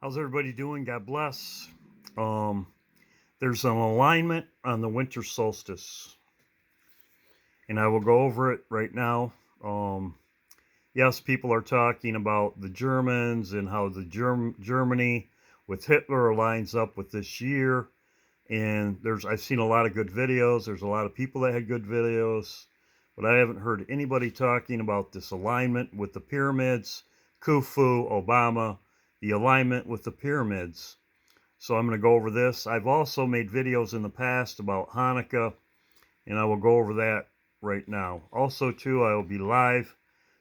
How's everybody doing? God bless. Um, there's an alignment on the winter solstice, and I will go over it right now. Um, yes, people are talking about the Germans and how the Germany with Hitler lines up with this year. And I've seen a lot of good videos. There's a lot of people that had good videos, but I haven't heard anybody talking about this alignment with the pyramids, Khufu, Obama, the alignment with the pyramids. So I'm going to go over this. I've also made videos in the past about Hanukkah, and I will go over that right now. Also, too, I will be live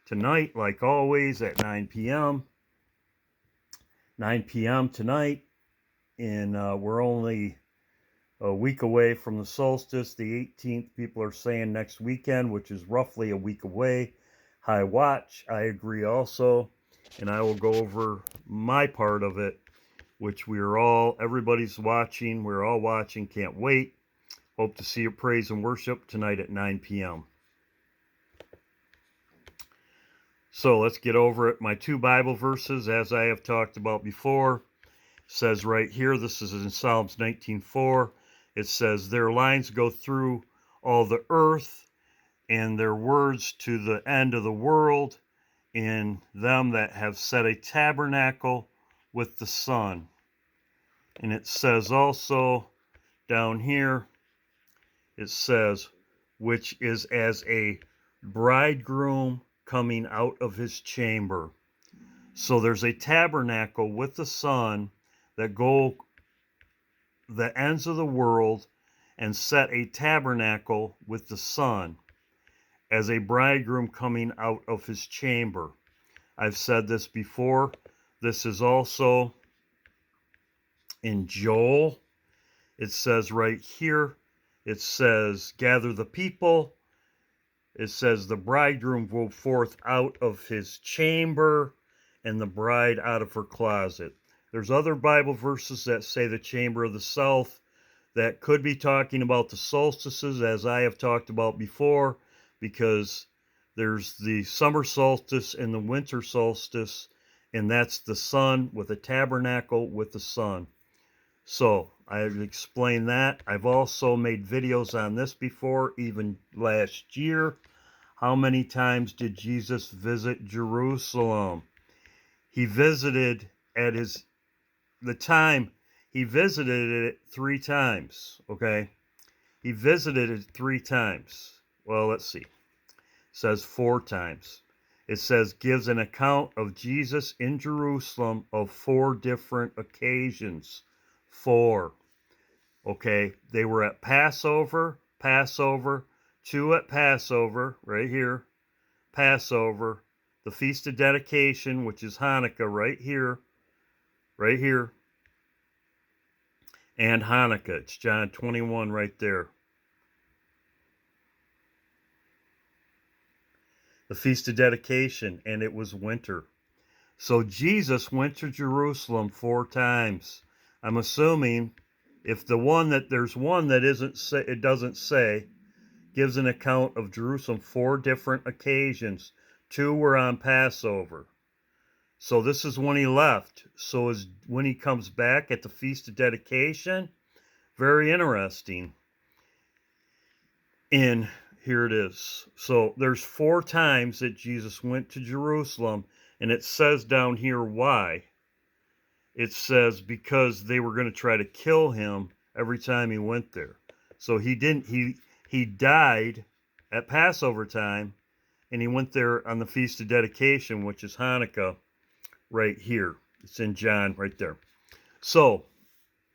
tonight, like always, at 9 p.m. 9 p.m. tonight, and we're only a week away from the solstice. The 18th, people are saying next weekend, which is roughly a week away. High watch, I agree also, and I will go over my part of it, which everybody's watching. We're all watching. Can't wait. Hope to see your praise and worship tonight at 9 p.m. So let's get over it. My two Bible verses, as I have talked about before, says right here, this is in Psalms 19:4. It says, their lines go through all the earth, and their words to the end of the world, in them that have set a tabernacle with the sun. And it says also down here, it says, which is as a bridegroom coming out of his chamber. So there's a tabernacle with the sun that go the ends of the world and set a tabernacle with the sun as a bridegroom coming out of his chamber. I've said this before. This is also in Joel. It says right here, it says, gather the people. It says the bridegroom go forth out of his chamber and the bride out of her closet. There's other Bible verses that say the chamber of the south that could be talking about the solstices, as I have talked about before, because there's the summer solstice and the winter solstice, and that's the sun with a tabernacle with the sun. So I've explained that. I've also made videos on this before, even last year. How many times did Jesus visit Jerusalem? He visited he visited it 3 times, okay? He visited it 3 times. Well, let's see. It says 4 times. It says gives an account of Jesus in Jerusalem of 4 different occasions. 4. Okay, they were at Passover, 2 at Passover, right here, Passover, the Feast of Dedication, which is Hanukkah, right here, and Hanukkah. It's John 21 right there. The Feast of Dedication, and it was winter. So Jesus went to Jerusalem 4 times. I'm assuming if there's one that it doesn't say, gives an account of Jerusalem 4 different occasions. 2 were on Passover. So this is when he left. So is when he comes back at the Feast of Dedication. Very interesting. And here it is. So there's 4 times that Jesus went to Jerusalem, and it says down here why. It says because they were going to try to kill him every time he went there. So he died at Passover time, and he went there on the Feast of Dedication, which is Hanukkah, right here. It's in John right there. So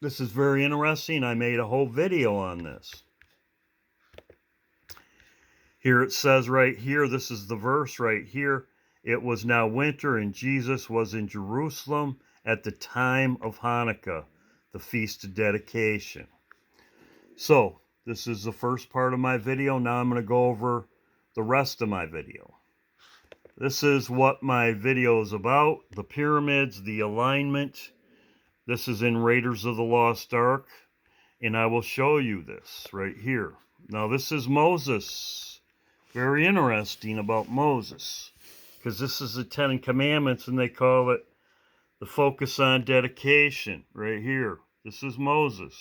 this is very interesting. I made a whole video on this. Here it says right here, this is the verse right here. It was now winter, and Jesus was in Jerusalem at the time of Hanukkah, the Feast of Dedication. So this is the first part of my video. Now I'm going to go over the rest of my video. This is what my video is about. The pyramids, the alignment. This is in Raiders of the Lost Ark. And I will show you this right here. Now this is Moses. Very interesting about Moses. Because this is the 10 Commandments, and they call it The focus on dedication right here. This is Moses.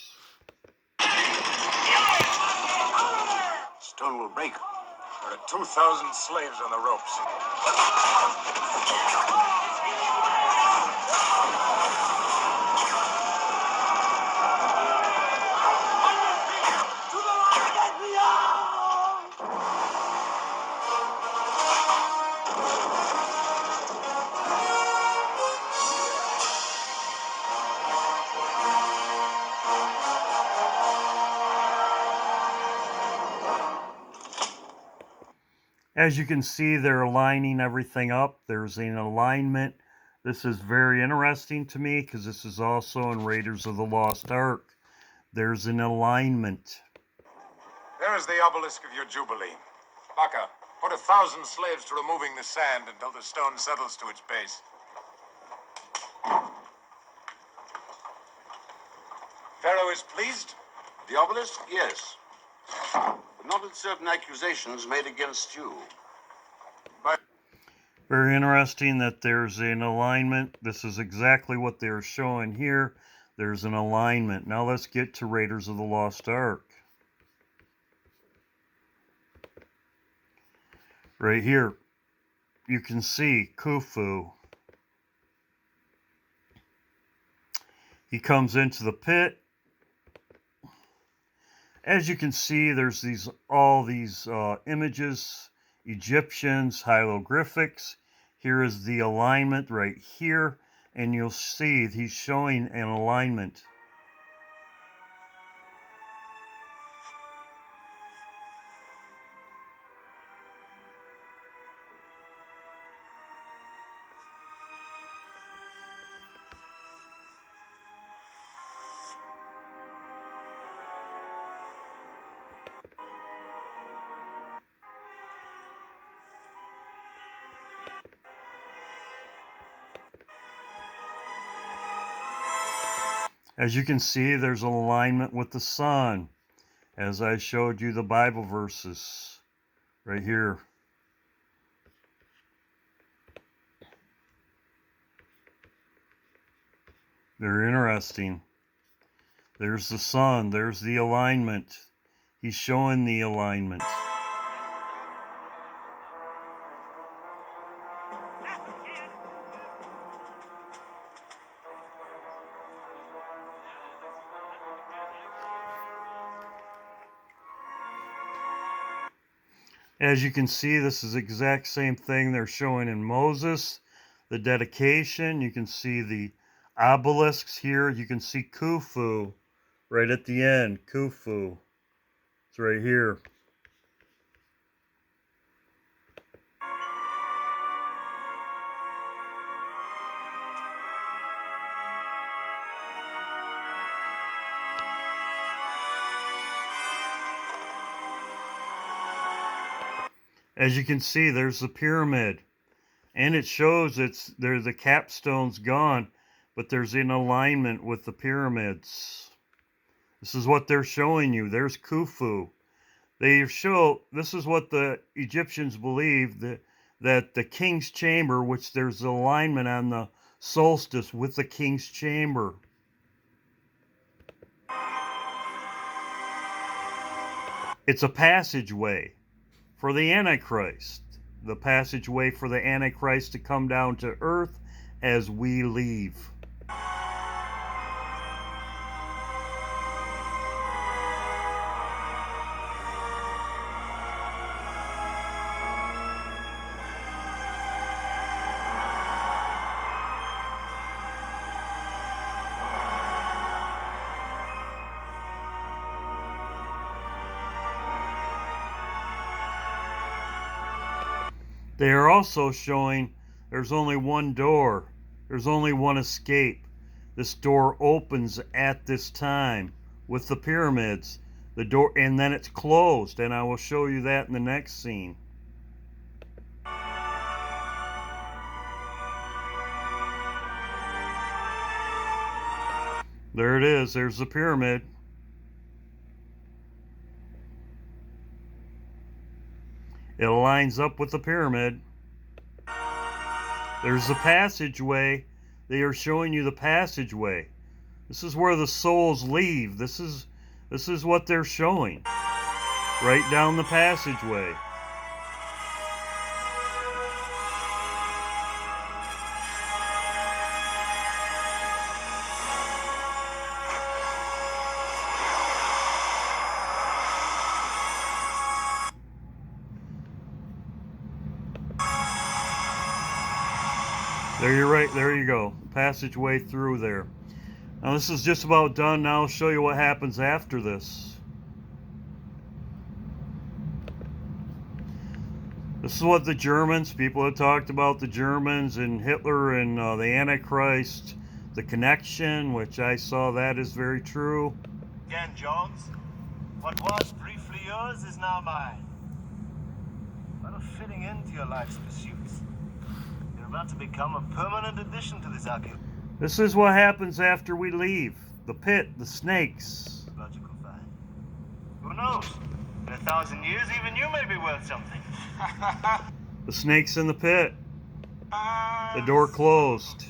Stone will break. There are 2,000 slaves on the ropes. As you can see, they're lining everything up. There's an alignment. This is very interesting to me because this is also in Raiders of the Lost Ark. There's an alignment. There is the obelisk of your Jubilee. Baka, put 1,000 slaves to removing the sand until the stone settles to its base. Pharaoh is pleased? The obelisk? Yes. But not with certain accusations made against you. Very interesting that there's an alignment. This is exactly what they're showing here. There's an alignment. Now let's get to Raiders of the Lost Ark. Right here, you can see Khufu. He comes into the pit. As you can see, there's all these images, Egyptians, hieroglyphics. Here is the alignment right here, and you'll see he's showing an alignment. As you can see, there's an alignment with the sun, as I showed you the Bible verses right here. They're interesting. There's the sun, there's the alignment. He's showing the alignment. As you can see, this is the exact same thing they're showing in Moses. The dedication, you can see the obelisks here. You can see Khufu right at the end. Khufu. It's right here. As you can see, there's the pyramid. And it shows the capstone's gone, but there's an alignment with the pyramids. This is what they're showing you. There's Khufu. This is what the Egyptians believed, that the king's chamber, which there's alignment on the solstice with the king's chamber. It's a passageway for the Antichrist. The passageway for the Antichrist to come down to earth as we leave. They are also showing there's only one door. There's only one escape. This door opens at this time with the pyramids. The door, and then it's closed, and I will show you that in the next scene. There it is. There's the pyramid. It lines up with the pyramid. There's the passageway. They are showing you the passageway. This is where the souls leave. This is what they're showing. Right down the passageway. There you're right. There you go. Passageway through there. Now this is just about done. Now I'll show you what happens after this. This is what the Germans, people have talked about the Germans and Hitler and the Antichrist, the connection, which I saw that is very true. Again, Jones, what was briefly yours is now mine. Well, fitting into your life's pursuits. You're about to become a permanent addition to this archaeological This is what happens after we leave. The pit, the snakes. find. Who knows? In 1,000 years, even you may be worth something. The snakes in the pit. The door closed.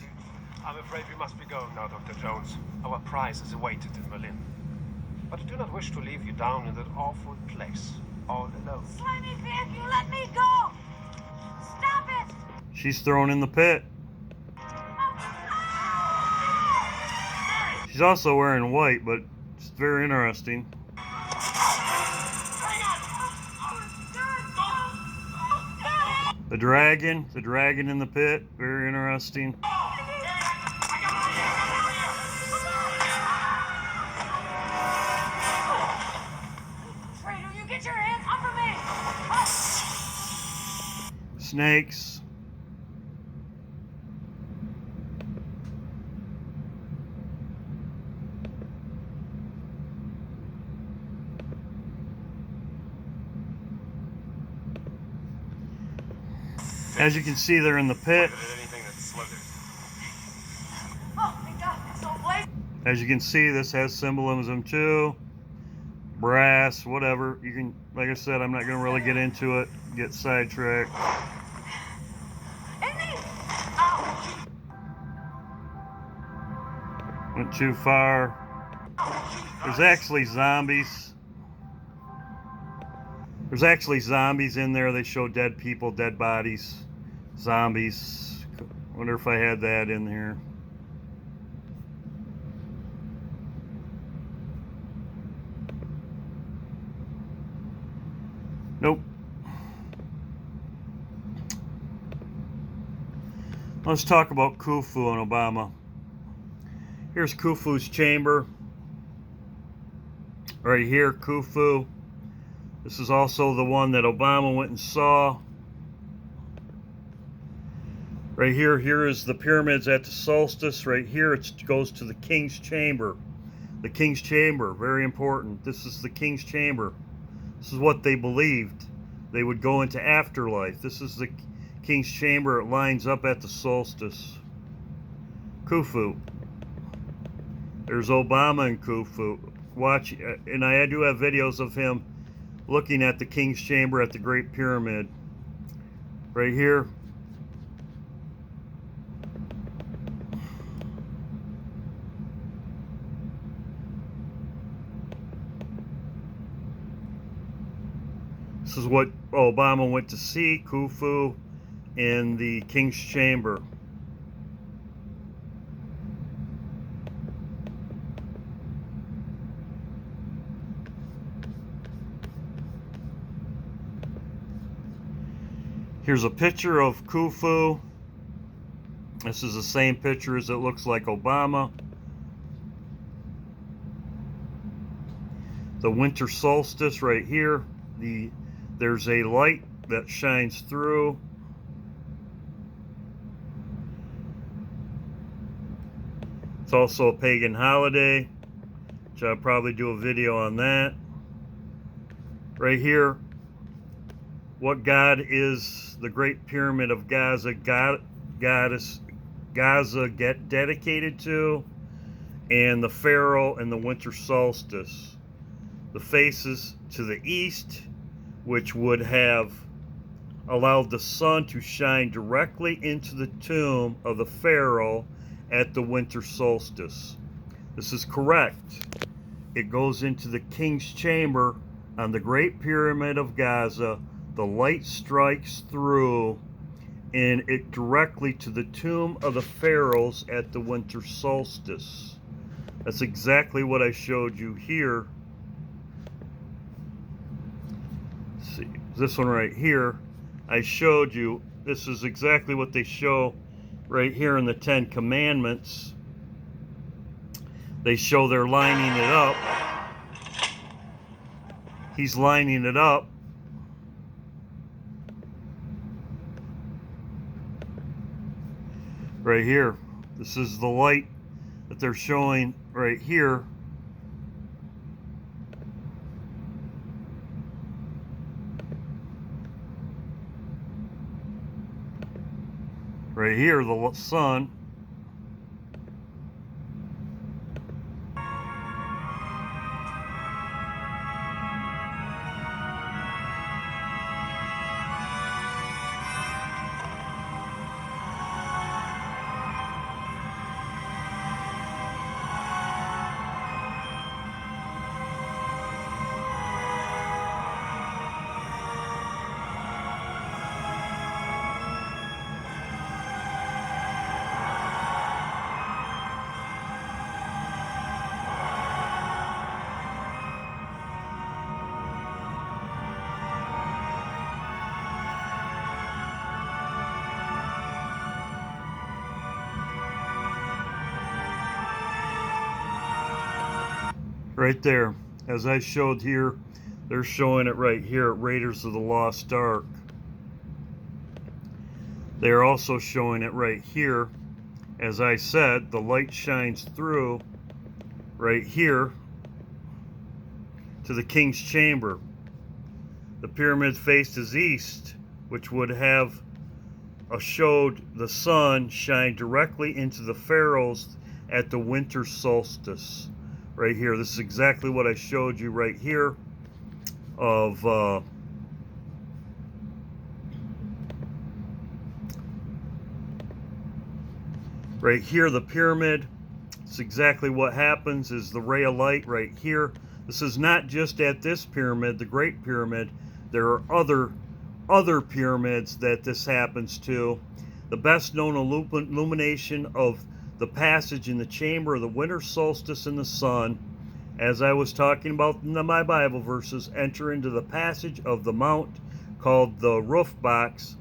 I'm afraid we must be going now, Dr. Jones. Our prize is awaited in Berlin. But I do not wish to leave you down in that awful place, all alone. Slimy pig, you let me go! Stop it! She's thrown in the pit. She's also wearing white, but it's very interesting. The dragon in the pit, very interesting. Traitor, you get your hands off of me! Snakes. As you can see, they're in the pit. Anything that slithers. Oh, thank God, it's so blazing! As you can see, this has symbolism too. Brass, whatever. You can, like I said, I'm not going to really get into it, get sidetracked. Amy! Ow! Went too far. There's actually zombies. There's actually zombies in there. They show dead people, dead bodies, zombies. Wonder if I had that in here. Nope. Let's talk about Khufu and Obama. Here's Khufu's chamber. Right here, Khufu. This is also the one that Obama went and saw. Right here, here is the pyramids at the Solstice. Right here, it goes to the King's Chamber. The King's Chamber, very important. This is the King's Chamber. This is what they believed. They would go into afterlife. This is the King's Chamber. It lines up at the Solstice. Khufu. There's Obama and Khufu. Watch, and I do have videos of him looking at the King's Chamber at the Great Pyramid. Right here. This is what Obama went to see, Khufu in the King's Chamber. Here's a picture of Khufu. This is the same picture as it looks like Obama. The winter solstice right here. There's a light that shines through. It's also a pagan holiday, which I'll probably do a video on that. Right here, what god is the Great Pyramid of Gaza goddess Gaza get dedicated to, and the Pharaoh and the winter solstice. The faces to the east, which would have allowed the sun to shine directly into the tomb of the Pharaoh at the winter solstice. This is correct. It goes into the king's chamber on the Great Pyramid of Gaza. The light strikes through and it directly to the tomb of the pharaohs at the winter solstice. That's exactly what I showed you here. Let's see, this one right here, I showed you. This is exactly what they show right here in the 10 Commandments. They show they're lining it up. He's lining it up. Right here. This is the light that they're showing right here. Right here, the sun. Right there, as I showed here, they're showing it right here at Raiders of the Lost Ark. They're also showing it right here. As I said, the light shines through right here to the king's chamber. The pyramid faces east, which would have showed the sun shine directly into the pharaohs at the winter solstice. Right here, this is exactly what I showed you right here of right here, the pyramid. It's exactly what happens is the ray of light right here. This is not just at this pyramid, the Great Pyramid. There are other pyramids that this happens to. The best known illumination of the passage in the chamber of the winter solstice in the sun, as I was talking about in my Bible verses, enter into the passage of the mount called the roof box.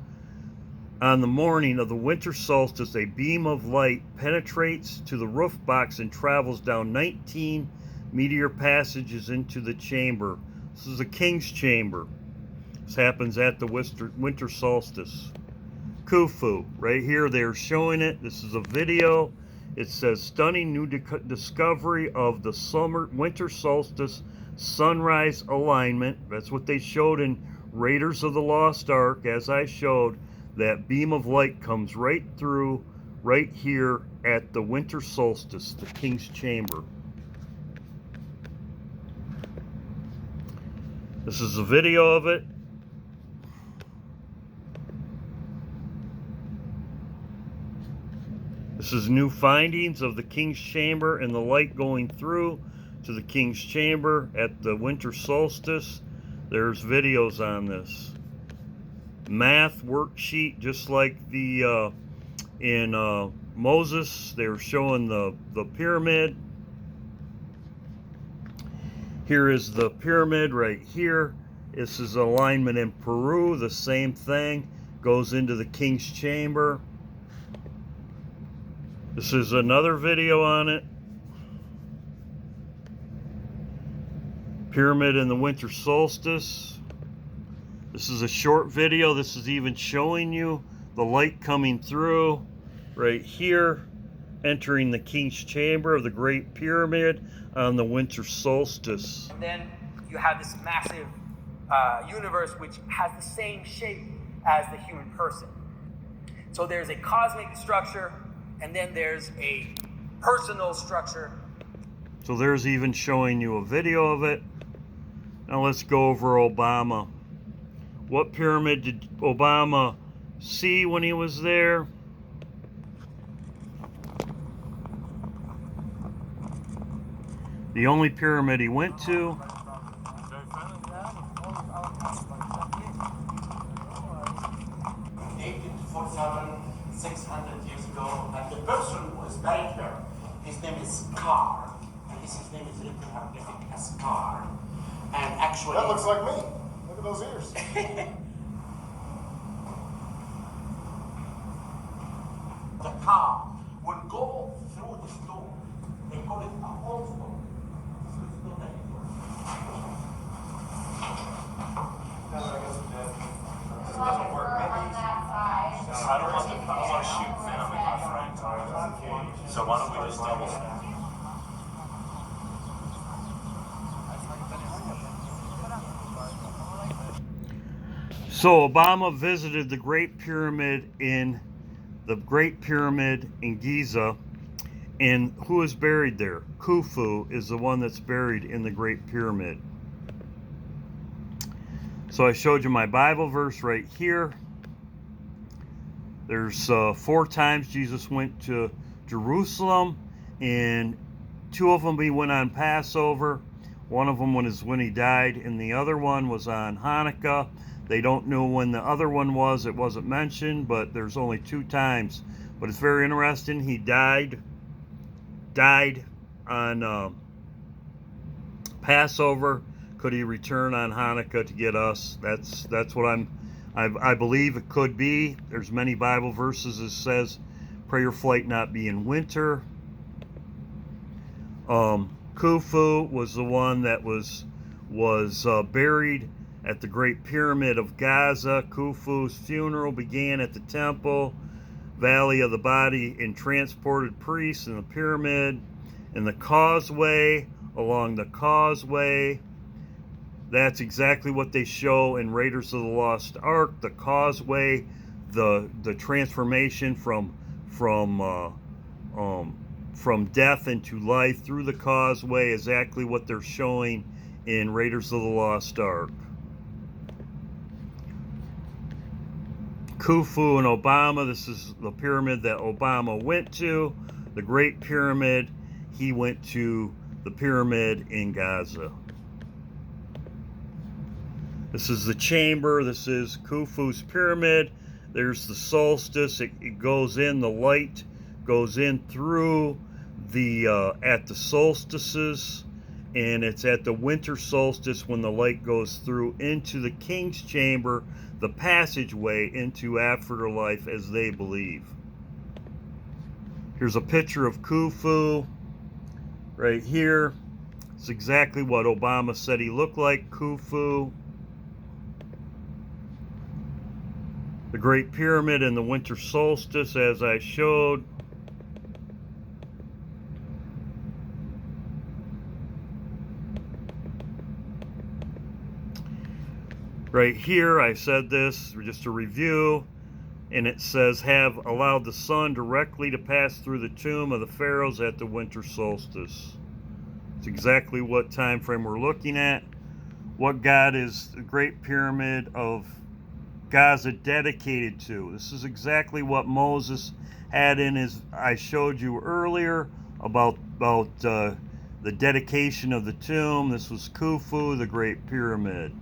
On the morning of the winter solstice, a beam of light penetrates to the roof box and travels down 19 meteor passages into the chamber. This is the king's chamber. This happens at the winter solstice. Khufu, right here, they're showing it. This is a video. It says stunning new discovery of the winter solstice sunrise alignment. That's what they showed in Raiders of the Lost Ark. As I showed, that beam of light comes right through right here at the winter solstice, the king's chamber. This is a video of it. This is new findings of the king's chamber and the light going through to the king's chamber at the winter solstice. There's videos on this. Math worksheet, just like the in Moses, they were showing the pyramid. Here is the pyramid right here. This is alignment in Peru, the same thing. Goes into the king's chamber. This is another video on it. Pyramid in the winter solstice. This is a short video. This is even showing you the light coming through right here, entering the king's chamber of the Great Pyramid on the winter solstice. And then you have this massive universe which has the same shape as the human person. So there's a cosmic structure, and then there's a personal structure. So there's even showing you a video of it. Now let's go over Obama. What pyramid did Obama see when he was there? The only pyramid he went to. 4,600 years ago, and the person who is buried here, his name is Scar. And his name is written hieroglyphic as Scar. And actually... That looks like me. Look at those ears. The car will go through the stone. They call it a hole stone. This is the stone that it works. It doesn't work. I don't want to shoot family my friend. So why don't we just double stack? So Obama visited the Great Pyramid in Giza, and who is buried there? Khufu is the one that's buried in the Great Pyramid. So I showed you my Bible verse right here. There's 4 times Jesus went to Jerusalem, and 2 of them he went on Passover. One of them was when he died, and the other one was on Hanukkah. They don't know when the other one was. It wasn't mentioned, but there's only 2 times. But it's very interesting. He died on Passover. Could he return on Hanukkah to get us? That's what I believe it could be. There's many Bible verses that says, "Pray your flight not be in winter." Khufu was the one that was buried at the Great Pyramid of Giza. Khufu's funeral began at the temple, Valley of the Body, and transported priests in the pyramid, and the causeway, along the causeway. That's exactly what they show in Raiders of the Lost Ark. The causeway, the transformation from death into life through the causeway, exactly what they're showing in Raiders of the Lost Ark. Khufu and Obama, this is the pyramid that Obama went to. The Great Pyramid, he went to the pyramid in Gaza. This is the chamber. This is Khufu's pyramid. There's the solstice. It goes in, the light goes in through the at the solstices, and it's at the winter solstice when the light goes through into the king's chamber, the passageway into afterlife as they believe. Here's a picture of Khufu right here. It's exactly what Obama said he looked like, Khufu. The Great Pyramid and the winter solstice, as I showed. Right here, I said this, just a review, and it says, have allowed the sun directly to pass through the tomb of the pharaohs at the winter solstice. It's exactly what time frame we're looking at. What God is the Great Pyramid of Gaza dedicated to. This is exactly what Moses had in his, I showed you earlier about the dedication of the tomb. This was Khufu, the Great Pyramid.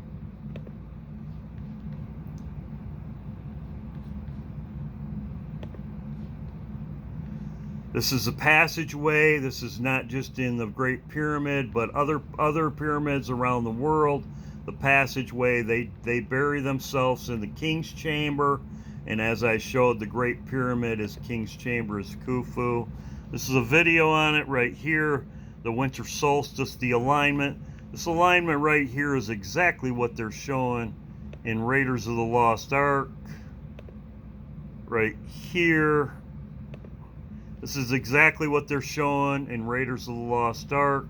This is a passageway. This is not just in the Great Pyramid, but other pyramids around the world. The passageway, they bury themselves in the king's chamber, and as I showed, the Great Pyramid is king's chamber is Khufu. This is a video on it right here. The winter solstice, the alignment. This alignment right here is exactly what they're showing in Raiders of the Lost Ark. Right here. This is exactly what they're showing in Raiders of the Lost Ark.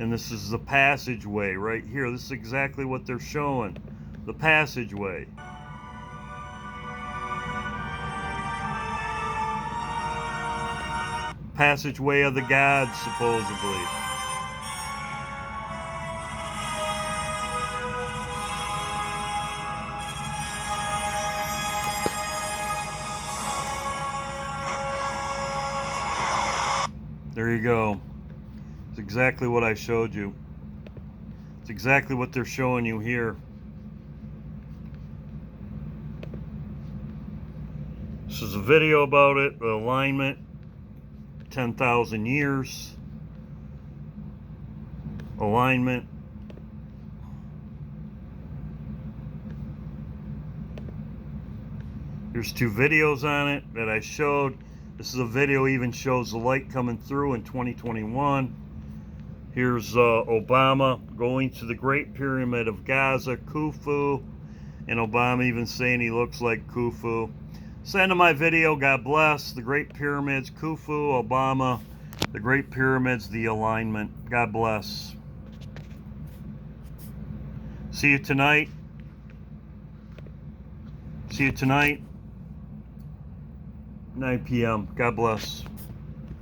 And this is the passageway right here. This is exactly what they're showing. The passageway. Passageway of the gods, supposedly. There you go. It's exactly what I showed you. It's exactly what they're showing you here. This is a video about it, the alignment, 10,000 years, alignment. There's 2 videos on it that I showed. This is a video even shows the light coming through in 2021. Here's Obama going to the Great Pyramid of Gaza, Khufu, and Obama even saying he looks like Khufu. Send my video. God bless. The Great Pyramids, Khufu, Obama, the Great Pyramids, the alignment. God bless. See you tonight. See you tonight, 9 p.m. God bless.